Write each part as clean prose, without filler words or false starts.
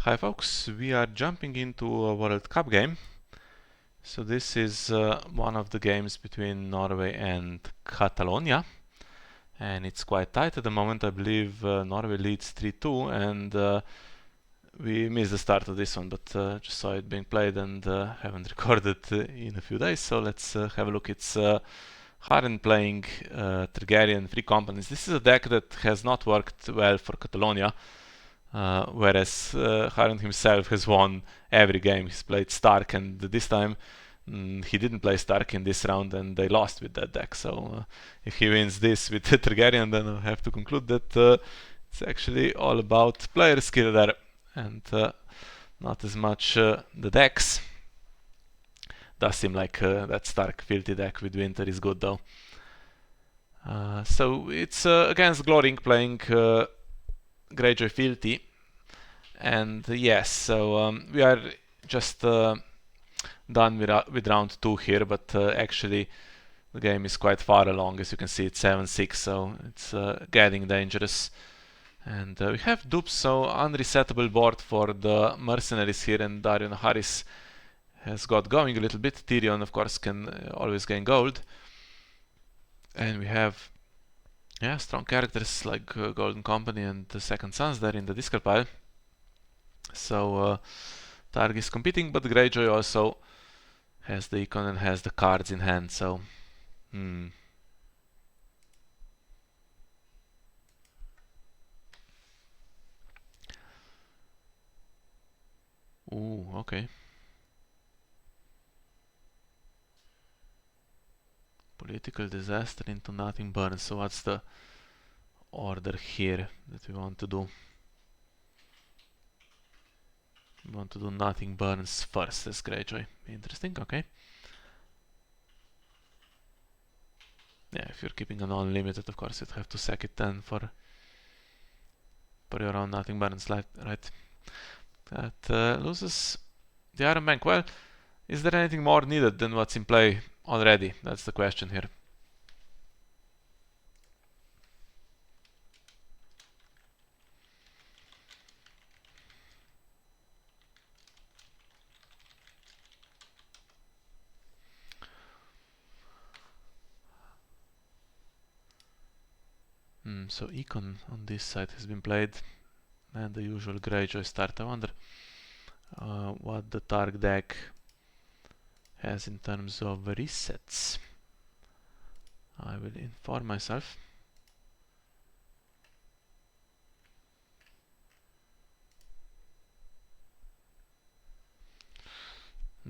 Hi folks, we are jumping into a World Cup game. So this is one of the games between Norway and Catalonia, and it's quite tight at the moment. I believe Norway leads 3-2, and we missed the start of this one, but just saw it being played and haven't recorded in a few days, so let's have a look. It's Haren playing Targaryen, 3 companies. This is a deck that has not worked well for Catalonia. Whereas Haren himself has won every game. He's played Stark, and this time he didn't play Stark in this round, and they lost with that deck. So if he wins this with Targaryen, then I'll have to conclude that it's actually all about player skill there, and not as much the decks. Does seem like that Stark Fealty deck with Winter is good though. So it's against Glorring playing Greyjoy Fealty, and yes, so we are just done with round 2 here, but actually the game is quite far along. As you can see, it's 7-6, so it's getting dangerous. And we have dupes, so unresettable board for the mercenaries here, and Daryon Harris has got going a little bit. Tyrion, of course, can always gain gold. And we have strong characters like Golden Company and the Second Sons there in the discard pile. So Targ is competing, but Greyjoy also has the icon and has the cards in hand, so Ooh, okay. Political disaster into nothing burns. So what's the order here that we want to do? We want to do nothing burns first as Greyjoy. Interesting, okay. Yeah, if you're keeping an unlimited, of course you'd have to sack it then for your own nothing burns, right? That loses the Iron Bank. Well, is there anything more needed than what's in play already? That's the question here. So Econ on this side has been played, and the usual Greyjoy start. I wonder what the Targ deck has in terms of resets. I will inform myself.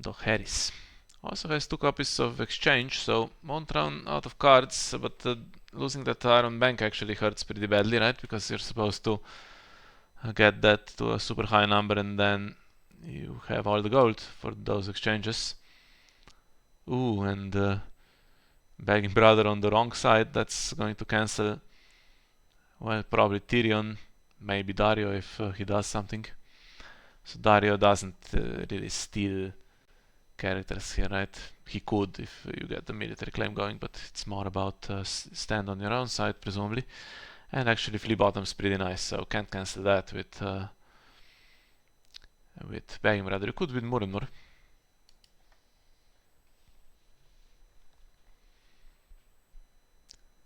Doc Harris also has 2 copies of exchange, so won't run out of cards, but losing that Iron Bank actually hurts pretty badly, right? Because you're supposed to get that to a super high number and then you have all the gold for those exchanges. Ooh, and Begging Brother on the wrong side, that's going to cancel, well, probably Tyrion, maybe Dario if he does something. So Dario doesn't really steal characters here, right? He could if you get the military claim going, but it's more about stand on your own side, presumably. And actually Flea Bottom's pretty nice, so can't cancel that with Begging Brother. You could with Murenmur.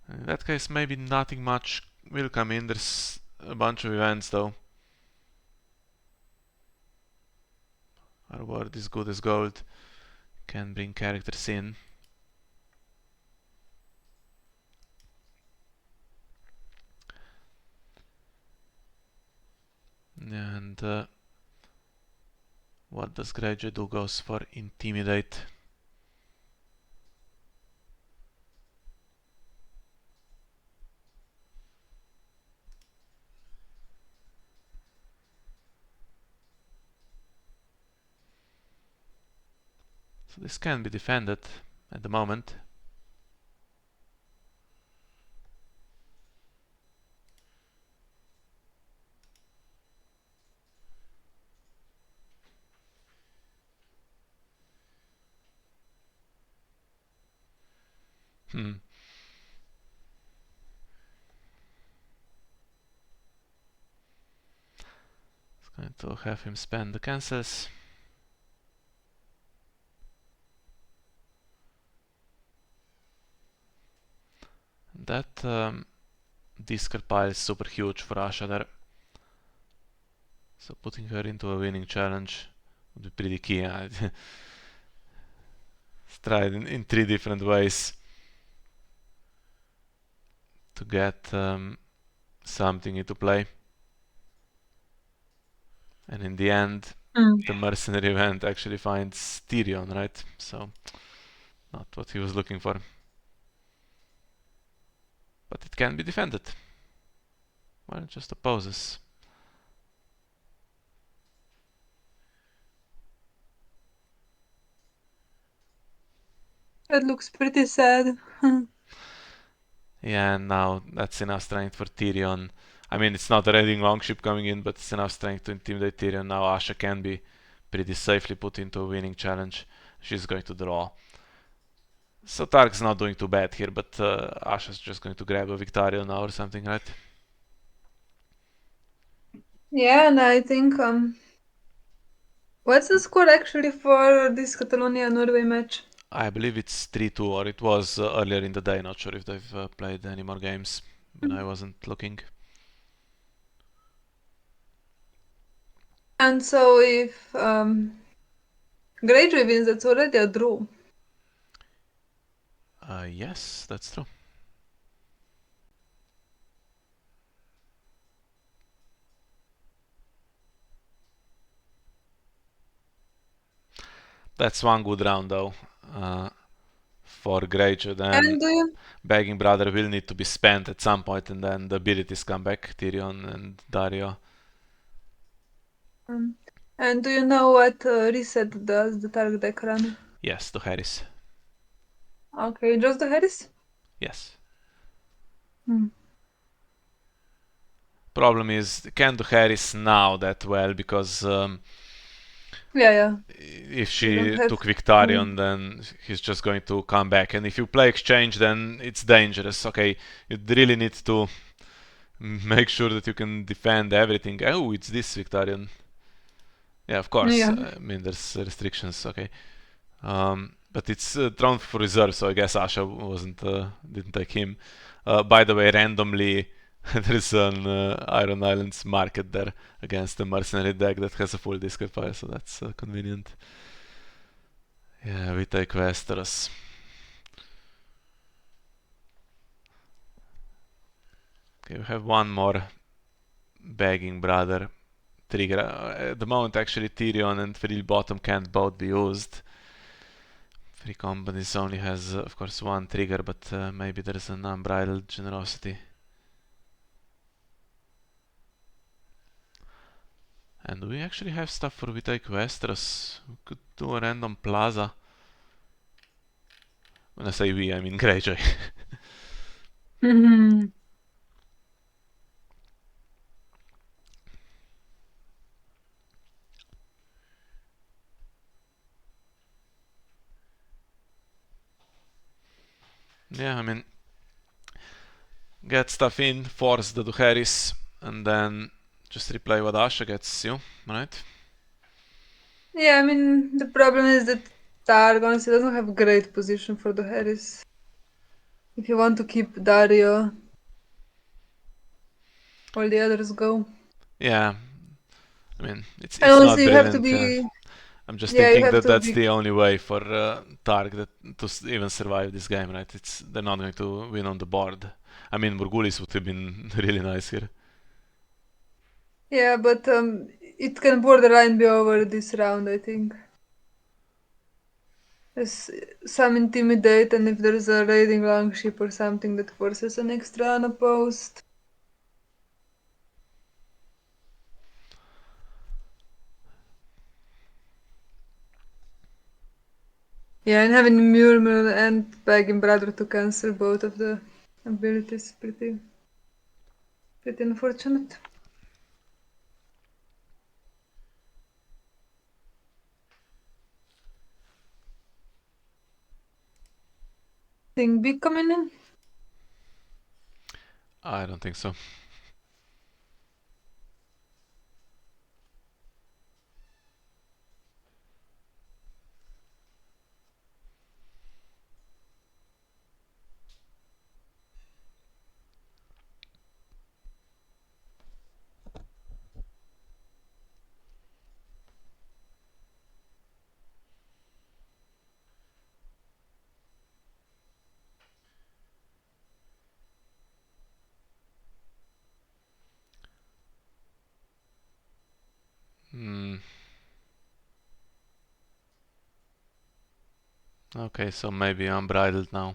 In that case, maybe nothing much will come in. There's a bunch of events though. Our word is good as gold. Can bring characters in. And what does Greyjoy do? Goes for Intimidate. So this can be defended at the moment. Going to have him spend the cancels. That discard pile is super huge for Asha there. So putting her into a winning challenge would be pretty key. Let's try it in 3 different ways to get something into play. And in the end, the mercenary event actually finds Tyrion, right? So, not what he was looking for. But it can be defended. Well, it just opposes. That looks pretty sad. Yeah, and now that's enough strength for Tyrion. I mean, it's not a raiding longship coming in, but it's enough strength to intimidate Tyrion. Now Asha can be pretty safely put into a winning challenge. She's going to draw. So Tark's not doing too bad here, but Asha's just going to grab a Victarion now or something, right? Yeah, and I think what's the score actually for this Catalonia Norway match? I believe it's 3-2, or it was earlier in the day. Not sure if they've played any more games when I wasn't looking. And so if Greyjoy wins, that's already a draw. Yes, that's true. That's one good round though for Greyjoy. Then And do you Begging Brother will need to be spent at some point, and then the abilities come back, Tyrion and Dario. and do you know what reset does the target deck run? Yes, to Harris. Okay, just the Harris? Yes. Hmm. Problem is, can't do Harris now that well because Yeah. if You don't she have. took Victarion, then he's just going to come back. And if you play exchange, then it's dangerous. Okay, you really need to make sure that you can defend everything. Oh, it's this Victarion. Yeah, of course. Yeah. I mean, there's restrictions. Okay, but it's drawn for reserve, so I guess Asha wasn't didn't take him. By the way, randomly there's an Iron Islands market there against the mercenary deck that has a full discard pile, so that's convenient. Yeah, we take Westeros. Okay, we have one more begging brother trigger. At the moment, actually, Tyrion and Frill Bottom can't both be used. Free Companies only has, of course, one trigger, but maybe there's an unbridled generosity. And we actually have stuff for We Take Westeros. We could do a random plaza. When I say we, I mean Greyjoy. Yeah, I mean, get stuff in, force the Duharis, and then just replay what Asha gets you, right? Yeah, I mean, the problem is that Targ honestly doesn't have a great position for the Harris. If you want to keep Dario, all the others go. Yeah, I mean, And it's also, not you have to brilliant. Yeah. be. I'm just Yeah, you thinking have that to that's be. the only way for Targ to even survive this game, right? They're not going to win on the board. I mean, Morgulis would have been really nice here. Yeah, but it can borderline be over this round, I think. There's some intimidate, and if there's a raiding longship or something that forces an extra unopposed. Yeah, and having Murmur and Begging Brother to cancel both of the abilities is pretty unfortunate. Thing big coming in. I don't think so. Okay, so maybe unbridled now.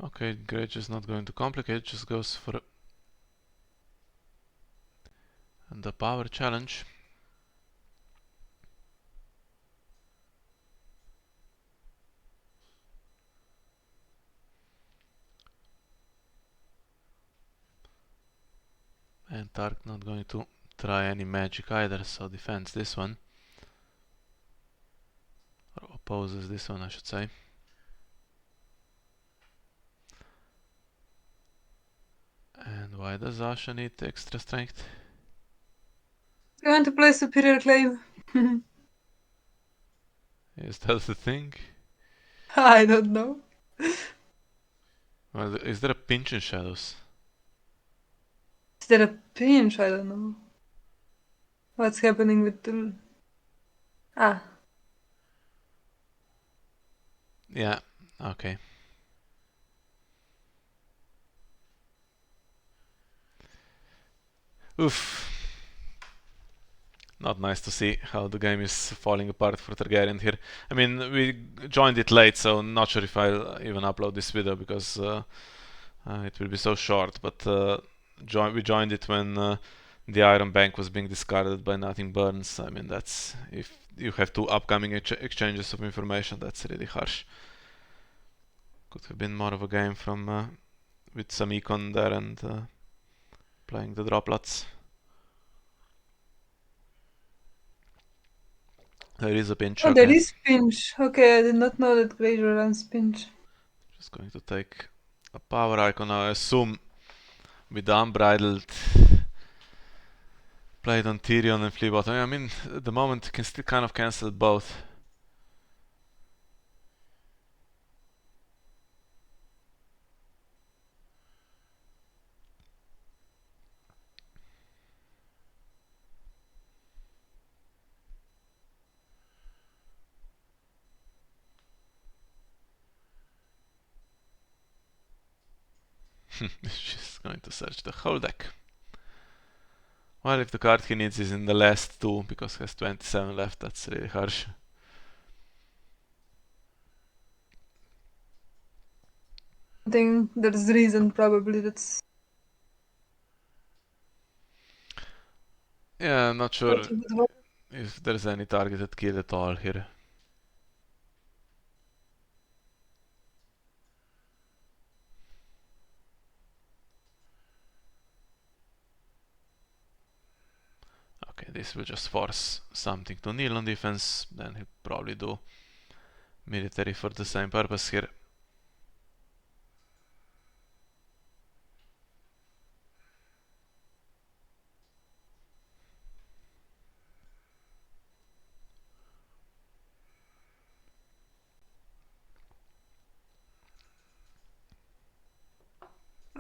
Okay, Greyjoy is not going to complicate, just goes for the power challenge. And Tark not going to try any magic either, so defends this one. Or opposes this one, I should say. And why does Asha need extra strength? I want to play superior claim. Is that the thing? I don't know. Well, is there a pinch in shadows? Is there a pinch? I don't know. What's happening with the... Ah. Yeah, okay. Oof. Not nice to see how the game is falling apart for Targaryen here. I mean, we joined it late, so not sure if I'll even upload this video because it will be so short. But we joined it when the Iron Bank was being discarded by Nothing Burns. I mean, that's if you have two upcoming exchanges of information, that's really harsh. Could have been more of a game from with some econ there and playing the droplets. There is a pinch, Oh, okay. there is pinch. Okay, I did not know that Greyjoy runs pinch. Just going to take a power icon. I assume with the unbridled played on Tyrion and flea bottom. I mean, at the moment you can still kind of cancel both. She's going to search the whole deck. Well, if the card he needs is in the last two, because he has 27 left, that's really harsh. I think there's reason probably that's... Yeah, I'm not sure what he would want. if there's any targeted kill at all here. Okay, this will just force something to kneel on defense, then he'll probably do military for the same purpose here.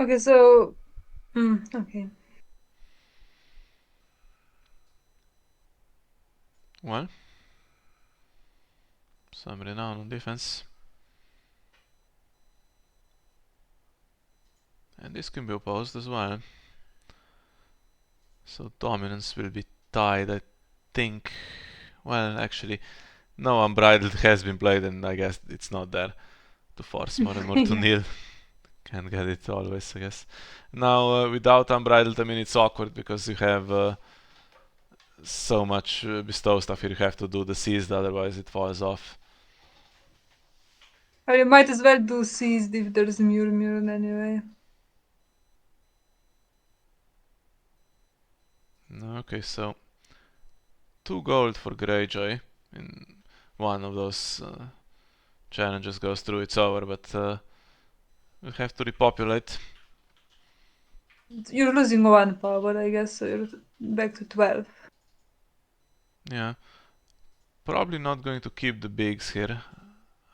Okay, so... okay. Well, some renown on defense. And this can be opposed as well. So dominance will be tied, I think. Well, actually, no unbridled has been played, and I guess it's not there to force more and more to Yeah. kneel. Can't get it always, I guess. Now, without unbridled, I mean, it's awkward because you have so much bestow stuff here. You have to do the seized, otherwise it falls off. Or you might as well do seized if there's Muir anyway. Okay, so 2 gold for Greyjoy. In one of those challenges goes through, it's over, but we have to repopulate. You're losing one power, I guess, so you're back to 12. Yeah, probably not going to keep the bigs here,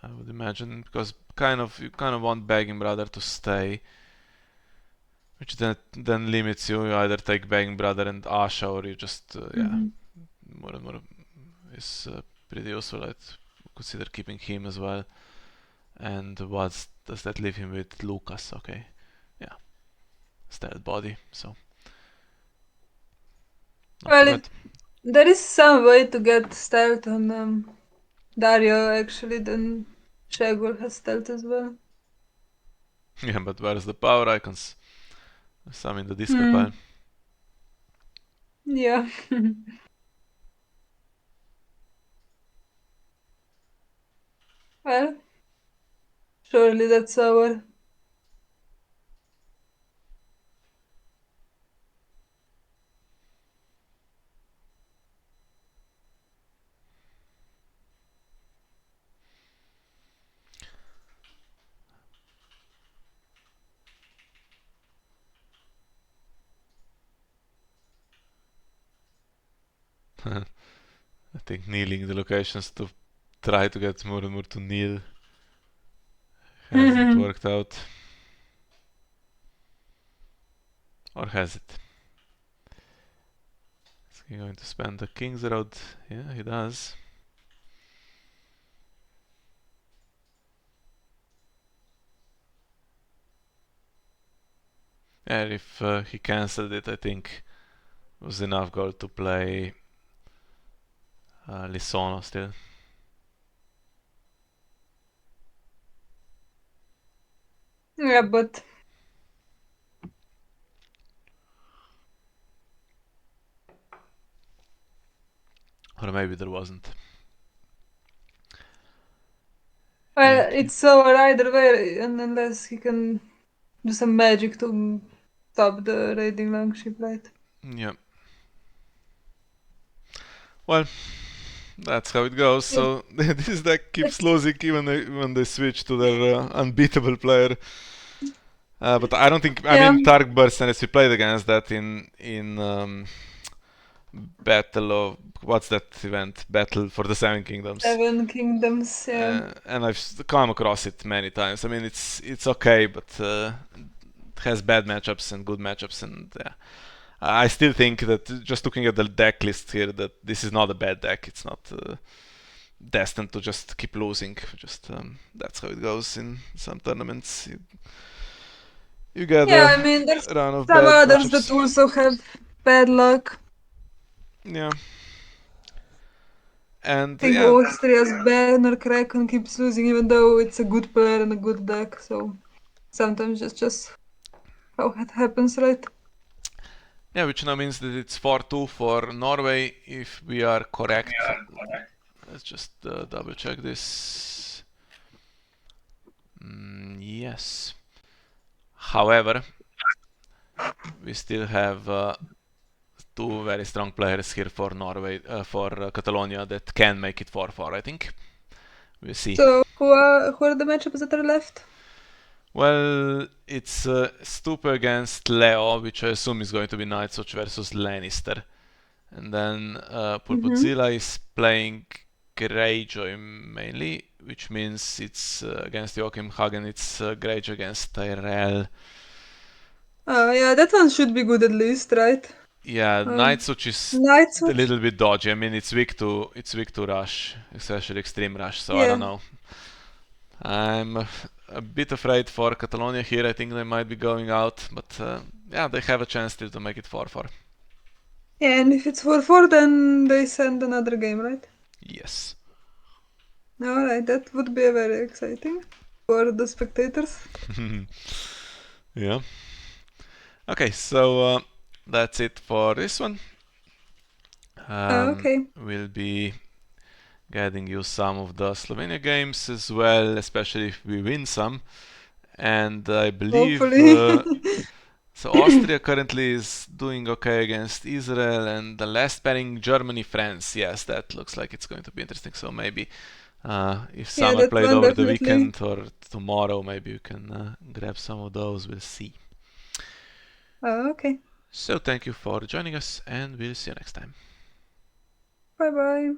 I would imagine, because you kind of want Begging Brother to stay. Which then limits you. You either take Begging Brother and Asha, or you just yeah, more and more is pretty useful. I'd consider keeping him as well. And what does that leave him with? Lucas, okay. Yeah, stealth body, so not too Well, bad. there is some way to get stealth on Dario actually, then Shagul has stealth as well. Yeah, but where's the power icons? Some in the discard Hmm. pile. Yeah. Well, surely that's our. I think kneeling the locations to try to get more and more to kneel hasn't worked out. Or has it? Is he going to spend the King's Road? Yeah, he does. And if he cancelled it, I think it was enough gold to play Lisono still. Yeah, but Or maybe there wasn't. well, Thank you. it's over either way, and unless he can do some magic to stop the raiding longship, right? Yeah. Well, that's how it goes. Yeah. So this deck keeps losing even when they switch to their unbeatable player. But I don't think. I Yeah. mean, Targ Burst, and we played against that in Battle of what's that event? Battle for the Seven Kingdoms. Seven Kingdoms, yeah. And I've come across it many times. I mean, it's okay, but it has bad matchups and good matchups, and yeah. I still think that just looking at the deck list here, that this is not a bad deck. It's not destined to just keep losing. Just that's how it goes in some tournaments. You get Yeah, a I mean, there's run of some bad others that matchups. also have bad luck. Yeah, and I think yeah, Austria's banner Kraken keeps losing even though it's a good player and a good deck, so sometimes it's just how it happens, right? yeah, which now means that it's 4-2 for Norway, if we are correct. Let's just double check this. Yes. However, we still have two very strong players here for Norway, for Catalonia that can make it 4-4, I think. We'll see. So who are the matchups that are left? Well, it's Stupa against Leo, which I assume is going to be Nightwatch versus Lannister. And then Purpuzilla is playing Greyjoy mainly, which means it's against Joachim Hagen, it's Greyjoy against Tyrell. Yeah, that one should be good at least, right? Yeah, Um, Nightwatch is Night a Watch? little bit dodgy. I mean, it's weak to rush, especially extreme rush. So I don't Yeah. know. I'm a bit afraid for Catalonia here. I think they might be going out, but yeah, they have a chance still to make it 4-4. Yeah, and if it's 4-4, then they send another game, right? Yes. Alright, that would be very exciting for the spectators. Yeah. Okay, so that's it for this one. Okay. We'll be getting you some of the Slovenia games as well, especially if we win some. And I believe Hopefully. so. Austria currently is doing okay against Israel, and the last pairing Germany France. Yes, that looks like it's going to be interesting. So maybe if Yeah, some are that played one over the definitely. weekend or tomorrow, maybe you can grab some of those. We'll see. Okay. So thank you for joining us, and we'll see you next time. Bye bye.